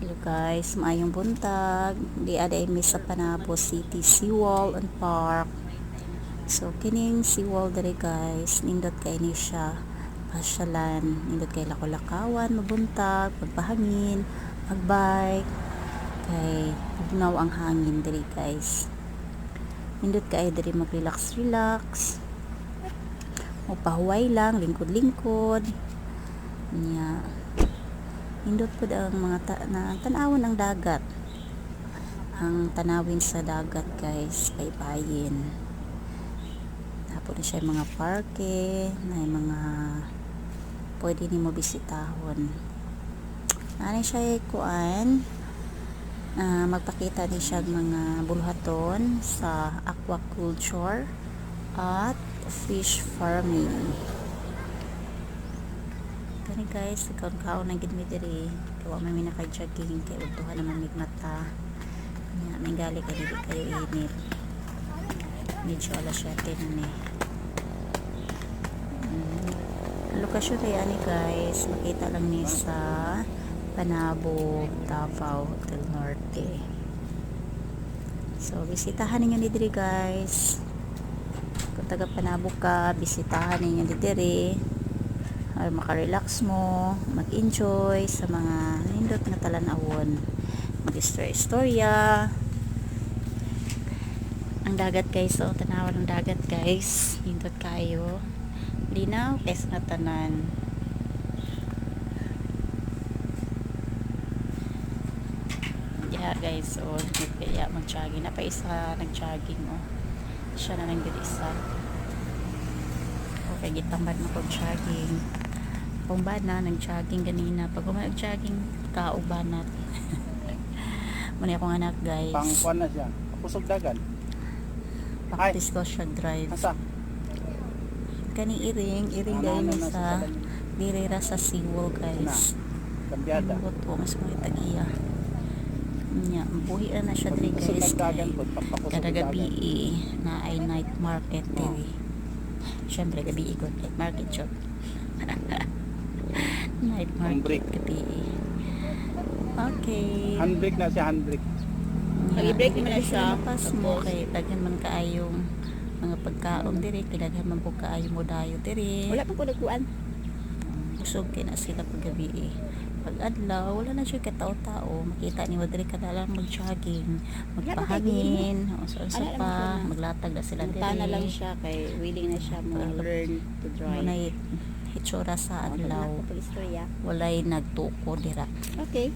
Hello guys, maayong buntag. Di aday mi sa Panabo City Seawall and Park. So kining seawall diri guys, nindot kay ni siya pasyalan, nindot kay lakolakawan, mabuntag, pagpahangin, magbike, kay bugnaw ang hangin diri guys. Nindot kay diri mag-relax, pahuway lang, lingkod-lingkod. Nya nindot po ang mga tanawin ng dagat, ang tanawin sa dagat guys, paypayin. Tapos na siya mga parke na mga pwede ni mo bisitahon. Ano siya kuan, magpakita ni siya mga buluhaton sa aquaculture at fish farming. Kani guys, kaon na gid mi diri, kawa may naka-jogging kay udtohan naman mig mata. Nya may gali ka dili kayo init. Medyo alas 7 na ni. Lokasyon kay ani guys, makita lang ni sa Panabo, Davao del Norte. So bisitahan ninyo ni diri guys. Kung taga Panabo ka, bisitahan ninyo ni diri. Makarelax mo, mag-enjoy sa mga nindot nga talan-awon, mag-istorya. Ang dagat guys, so tanawan ng dagat guys, nindot kayo, linaw kaysa nga tanan. Yeah guys, so kaya mag-jogging na pa isa, nag-jogging siya na lang dito isa. Okay, gitambad na pag-jogging. Bana nag-jogging ganina. Pag mag-jogging, kaubanat. Muna akong anak guys. Pangkuan na siya. Pusog dagan. Practice ko siya drive. Asa? Kani iring dahil sa dirira sa seawall guys. Kambyada. Ang buto, mas mga tagiya. Nya, buhi na siya diri guys. Kada gabi na ay night market diri. Siyempre gabi ikot night market shop. Night market gabi. Okay. Handbrake na siya, handbrake. Pag-i-break naman na siya. Pas mo kay daghan man kaayong mga pagkaon diri, daghan man po kaayo mo dayo diri. Wala pa ko nagkuan. Usog kay na sila pag gabi. Pag adlaw, wala na siya katao-tao. Makita ni mo diri kada lang mag-jogging, magpahangin, o sa pa, maglatag na sila diri. Tana lang siya kay willing na siya learn to drive. Munay hitsura sa adlaw. Pag-istorya. Walay nagtuko dira. Okay.